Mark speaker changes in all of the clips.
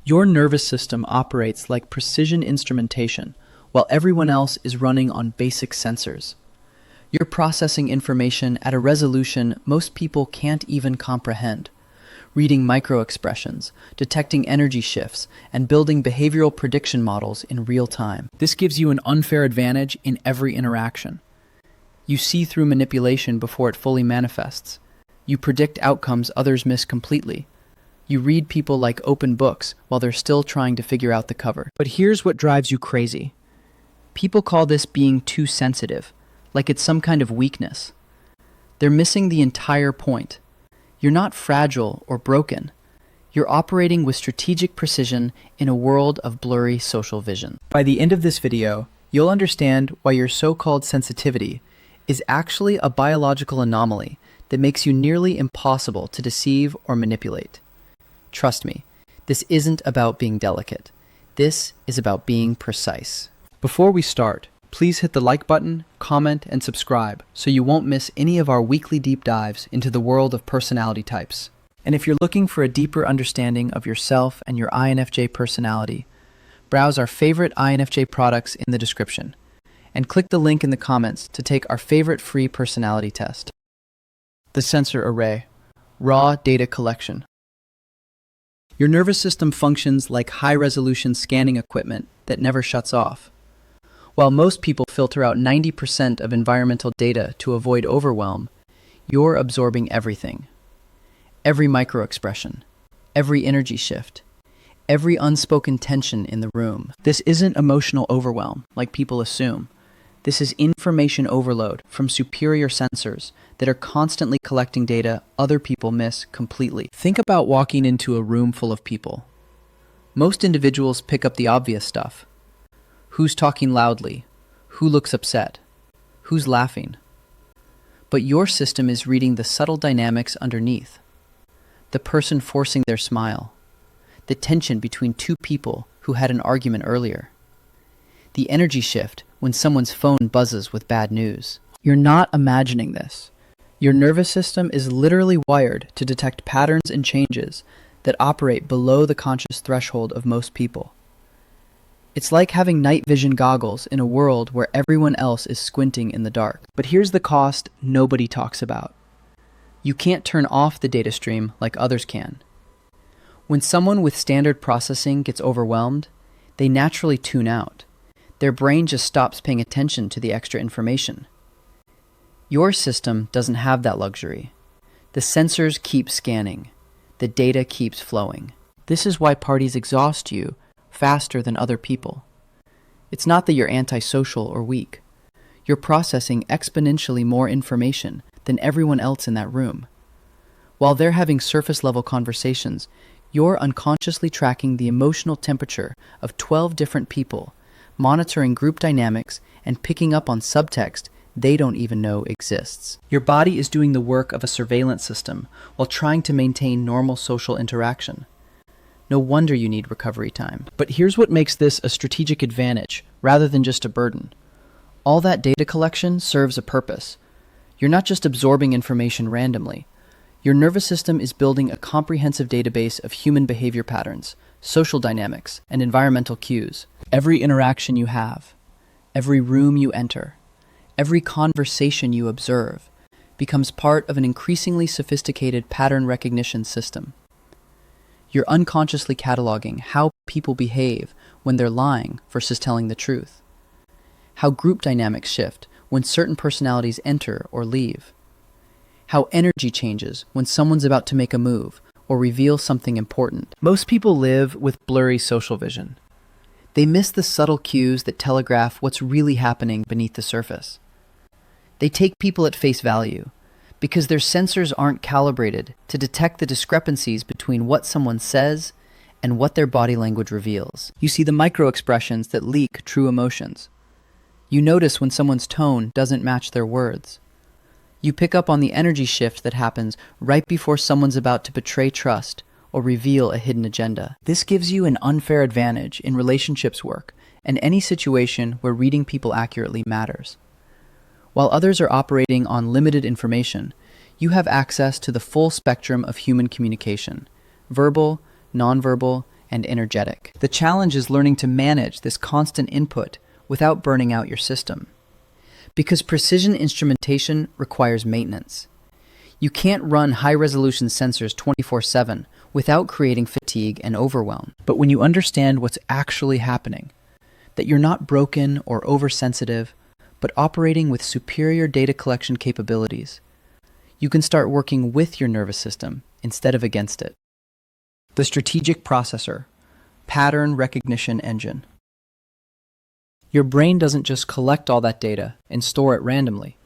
Speaker 1: Your nervous system operates like precision instrumentation, while everyone else is running on basic sensors. You're processing information at a resolution most people can't even comprehend, reading microexpressions, detecting energy shifts, and building behavioral prediction models in real time. This gives you an unfair advantage in every interaction. You see through manipulation before it fully manifests. You predict outcomes others miss completely. You read people like open books while they're still trying to figure out the cover. But here's what drives you crazy. People call this being too sensitive, like it's some kind of weakness. They're missing the entire point. You're not fragile or broken. You're operating with strategic precision in a world of blurry social vision. By the end of this video, you'll understand why your so-called sensitivity is actually a biological anomaly that makes you nearly impossible to deceive or manipulate. Trust me, this isn't about being delicate. This is about being precise. Before we start, please hit the like button, comment, and subscribe so you won't miss any of our weekly deep dives into the world of personality types. And if you're looking for a deeper understanding of yourself and your INFJ personality, browse our favorite INFJ products in the description, and click the link in the comments to take our favorite free personality test. The sensor array, raw data collection. Your nervous system functions like high-resolution scanning equipment that never shuts off. While most people filter out 90% of environmental data to avoid overwhelm, you're absorbing everything. Every microexpression, every energy shift, every unspoken tension in the room. This isn't emotional overwhelm, like people assume. This is information overload from superior sensors that are constantly collecting data other people miss completely. Think about walking into a room full of people. Most individuals pick up the obvious stuff. Who's talking loudly? Who looks upset? Who's laughing? But your system is reading the subtle dynamics underneath. The person forcing their smile. The tension between two people who had an argument earlier. The energy shift when someone's phone buzzes with bad news. You're not imagining this. Your nervous system is literally wired to detect patterns and changes that operate below the conscious threshold of most people. It's like having night vision goggles in a world where everyone else is squinting in the dark. But here's the cost nobody talks about. You can't turn off the data stream like others can. When someone with standard processing gets overwhelmed, they naturally tune out. Their brain just stops paying attention to the extra information. Your system doesn't have that luxury. The sensors keep scanning. The data keeps flowing. This is why parties exhaust you faster than other people. It's not that you're antisocial or weak. You're processing exponentially more information than everyone else in that room. While they're having surface-level conversations, you're unconsciously tracking the emotional temperature of 12 different people, monitoring group dynamics, and picking up on subtext they don't even know exists. Your body is doing the work of a surveillance system while trying to maintain normal social interaction. No wonder you need recovery time. But here's what makes this a strategic advantage rather than just a burden. All that data collection serves a purpose. You're not just absorbing information randomly. Your nervous system is building a comprehensive database of human behavior patterns, social dynamics, and environmental cues. Every interaction you have, every room you enter, every conversation you observe becomes part of an increasingly sophisticated pattern recognition system. You're unconsciously cataloging how people behave when they're lying versus telling the truth, how group dynamics shift when certain personalities enter or leave, how energy changes when someone's about to make a move or reveal something important. Most people live with blurry social vision. They miss the subtle cues that telegraph what's really happening beneath the surface. They take people at face value because their sensors aren't calibrated to detect the discrepancies between what someone says and what their body language reveals. You see the micro-expressions that leak true emotions. You notice when someone's tone doesn't match their words. You pick up on the energy shift that happens right before someone's about to betray trust or reveal a hidden agenda. This gives you an unfair advantage in relationships work and any situation where reading people accurately matters. While others are operating on limited information, you have access to the full spectrum of human communication: verbal, nonverbal, and energetic. The challenge is learning to manage this constant input without burning out your system. Because precision instrumentation requires maintenance. You can't run high-resolution sensors 24/7 without creating fatigue and overwhelm. But when you understand what's actually happening, that you're not broken or oversensitive, but operating with superior data collection capabilities, you can start working with your nervous system instead of against it. The strategic processor, pattern recognition engine. Your brain doesn't just collect all that data and store it randomly.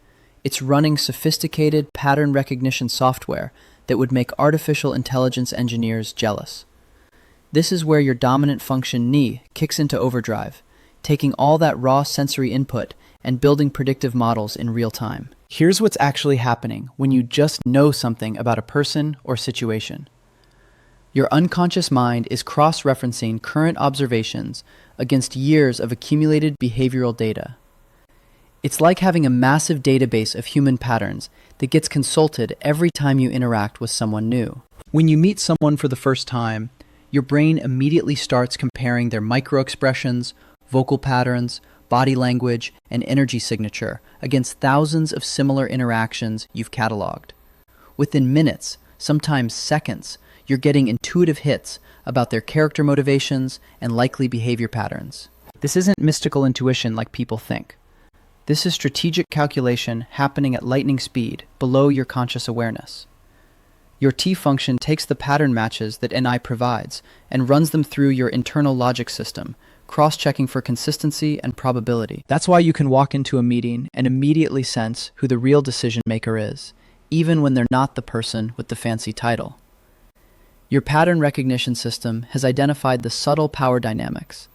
Speaker 1: It's running sophisticated pattern recognition software that would make artificial intelligence engineers jealous. This is where your dominant function ni kicks into overdrive, taking all that raw sensory input and building predictive models in real time. Here's what's actually happening when you just know something about a person or situation. Your unconscious mind is cross-referencing current observations against years of accumulated behavioral data. It's like having a massive database of human patterns that gets consulted every time you interact with someone new. When you meet someone for the first time, your brain immediately starts comparing their microexpressions, vocal patterns, body language, and energy signature against thousands of similar interactions you've cataloged. Within minutes, sometimes seconds, you're getting intuitive hits about their character motivations and likely behavior patterns. This isn't mystical intuition like people think. This is strategic calculation happening at lightning speed below your conscious awareness. Your T function takes the pattern matches that NI provides and runs them through your internal logic system, cross-checking for consistency and probability. That's why you can walk into a meeting and immediately sense who the real decision maker is, even when they're not the person with the fancy title. Your pattern recognition system has identified the subtle power dynamics,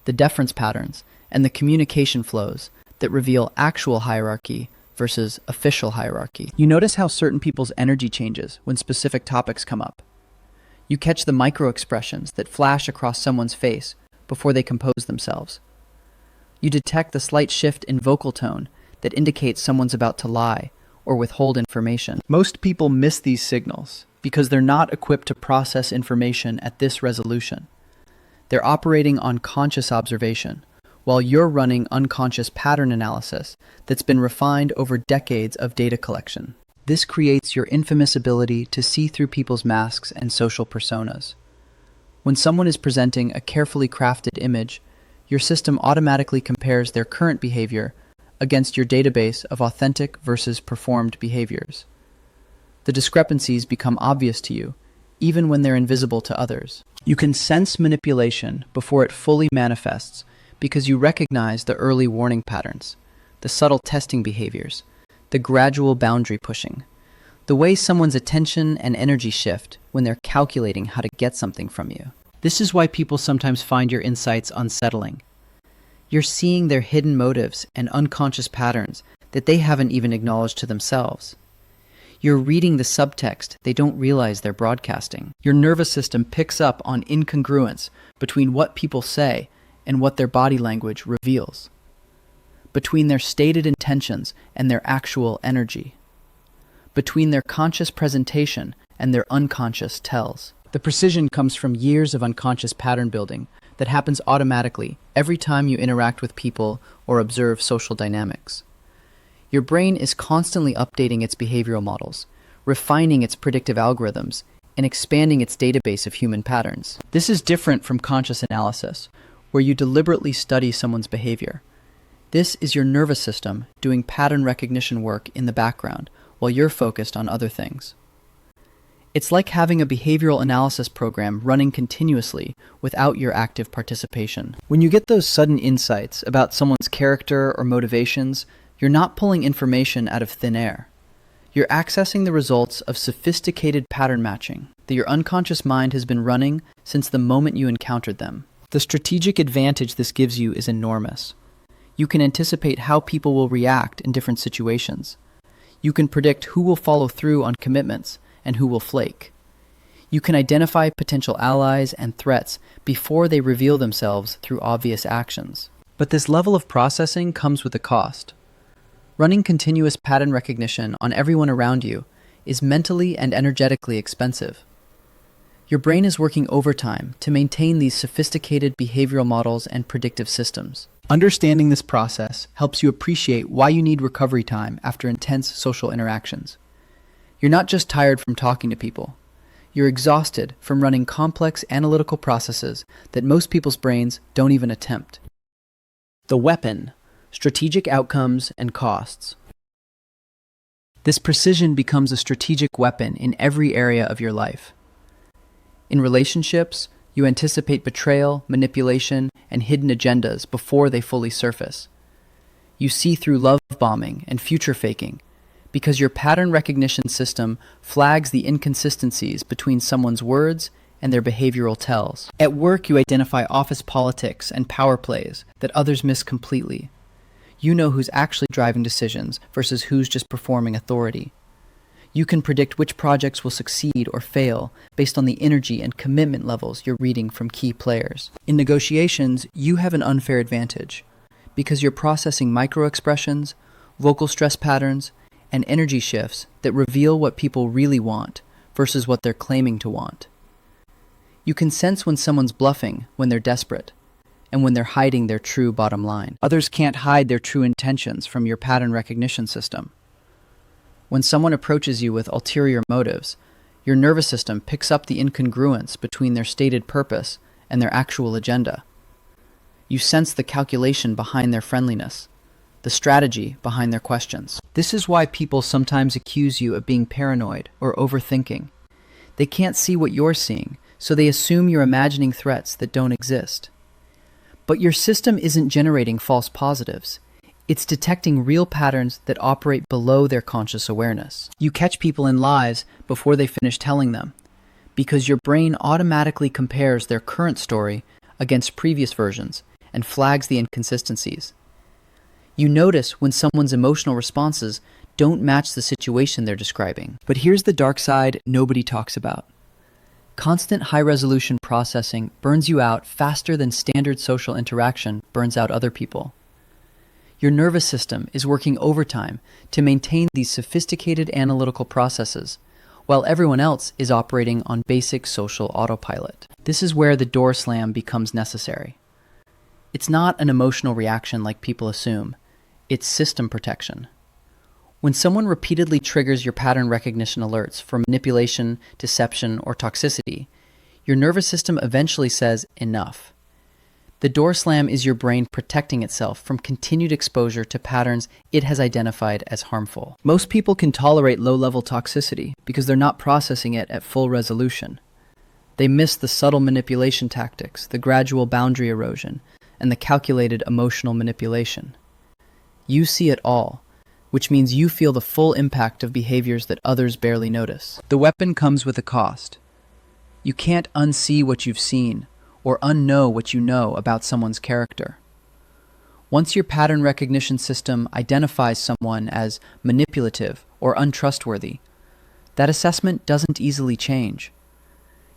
Speaker 1: the deference patterns, and the communication flows that reveal actual hierarchy versus official hierarchy. You notice how certain people's energy changes when specific topics come up. You catch the micro-expressions that flash across someone's face before they compose themselves. You detect the slight shift in vocal tone that indicates someone's about to lie or withhold information. Most people miss these signals because they're not equipped to process information at this resolution. They're operating on conscious observation, while you're running unconscious pattern analysis that's been refined over decades of data collection. This creates your infamous ability to see through people's masks and social personas. When someone is presenting a carefully crafted image, your system automatically compares their current behavior against your database of authentic versus performed behaviors. The discrepancies become obvious to you, even when they're invisible to others. You can sense manipulation before it fully manifests because you recognize the early warning patterns, the subtle testing behaviors, the gradual boundary pushing, the way someone's attention and energy shift when they're calculating how to get something from you. This is why people sometimes find your insights unsettling. You're seeing their hidden motives and unconscious patterns that they haven't even acknowledged to themselves. You're reading the subtext they don't realize they're broadcasting. Your nervous system picks up on incongruence between what people say and what their body language reveals, between their stated intentions and their actual energy, between their conscious presentation and their unconscious tells. The precision comes from years of unconscious pattern building that happens automatically every time you interact with people or observe social dynamics. Your brain is constantly updating its behavioral models, refining its predictive algorithms, and expanding its database of human patterns. This is different from conscious analysis, where you deliberately study someone's behavior. This is your nervous system doing pattern recognition work in the background while you're focused on other things. It's like having a behavioral analysis program running continuously without your active participation. When you get those sudden insights about someone's character or motivations, you're not pulling information out of thin air. You're accessing the results of sophisticated pattern matching that your unconscious mind has been running since the moment you encountered them. The strategic advantage this gives you is enormous. You can anticipate how people will react in different situations. You can predict who will follow through on commitments and who will flake. You can identify potential allies and threats before they reveal themselves through obvious actions. But this level of processing comes with a cost. Running continuous pattern recognition on everyone around you is mentally and energetically expensive. Your brain is working overtime to maintain these sophisticated behavioral models and predictive systems. Understanding this process helps you appreciate why you need recovery time after intense social interactions. You're not just tired from talking to people. You're exhausted from running complex analytical processes that most people's brains don't even attempt. The weapon: strategic outcomes and costs. This precision becomes a strategic weapon in every area of your life. In relationships, you anticipate betrayal, manipulation, and hidden agendas before they fully surface. You see through love bombing and future faking because your pattern recognition system flags the inconsistencies between someone's words and their behavioral tells. At work, you identify office politics and power plays that others miss completely. You know who's actually driving decisions versus who's just performing authority. You can predict which projects will succeed or fail based on the energy and commitment levels you're reading from key players. In negotiations, you have an unfair advantage because you're processing micro-expressions, vocal stress patterns, and energy shifts that reveal what people really want versus what they're claiming to want. You can sense when someone's bluffing when they're desperate and when they're hiding their true bottom line. Others can't hide their true intentions from your pattern recognition system. When someone approaches you with ulterior motives, your nervous system picks up the incongruence between their stated purpose and their actual agenda. You sense the calculation behind their friendliness, the strategy behind their questions. This is why people sometimes accuse you of being paranoid or overthinking. They can't see what you're seeing, so they assume you're imagining threats that don't exist. But your system isn't generating false positives. It's detecting real patterns that operate below their conscious awareness. You catch people in lies before they finish telling them, because your brain automatically compares their current story against previous versions and flags the inconsistencies. You notice when someone's emotional responses don't match the situation they're describing. But here's the dark side nobody talks about. Constant high-resolution processing burns you out faster than standard social interaction burns out other people. Your nervous system is working overtime to maintain these sophisticated analytical processes, while everyone else is operating on basic social autopilot. This is where the door slam becomes necessary. It's not an emotional reaction like people assume. It's system protection. When someone repeatedly triggers your pattern recognition alerts for manipulation, deception, or toxicity, your nervous system eventually says enough. The door slam is your brain protecting itself from continued exposure to patterns it has identified as harmful. Most people can tolerate low-level toxicity because they're not processing it at full resolution. They miss the subtle manipulation tactics, the gradual boundary erosion, and the calculated emotional manipulation. You see it all, which means you feel the full impact of behaviors that others barely notice. The weapon comes with a cost. You can't unsee what you've seen or unknow what you know about someone's character. Once your pattern recognition system identifies someone as manipulative or untrustworthy, that assessment doesn't easily change.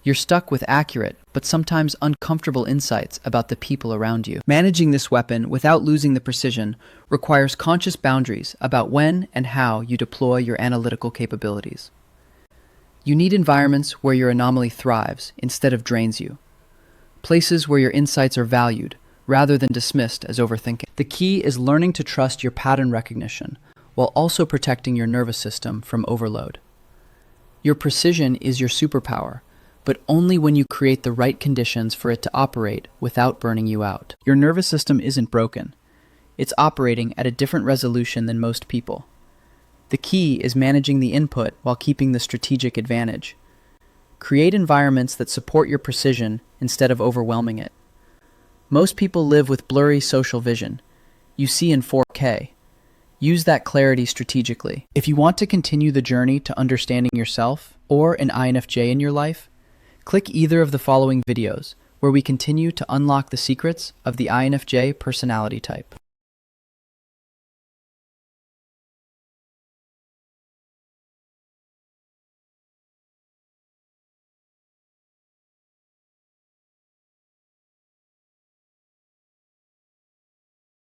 Speaker 1: You're stuck with accurate, but sometimes uncomfortable insights about the people around you. Managing this weapon without losing the precision requires conscious boundaries about when and how you deploy your analytical capabilities. You need environments where your anomaly thrives instead of drains you. Places where your insights are valued rather than dismissed as overthinking. The key is learning to trust your pattern recognition while also protecting your nervous system from overload. Your precision is your superpower, but only when you create the right conditions for it to operate without burning you out. Your nervous system isn't broken. It's operating at a different resolution than most people. The key is managing the input while keeping the strategic advantage. Create environments that support your precision instead of overwhelming it. Most people live with blurry social vision. You see in 4K. Use that clarity strategically. If you want to continue the journey to understanding yourself or an INFJ in your life, click either of the following videos where we continue to unlock the secrets of the INFJ personality type.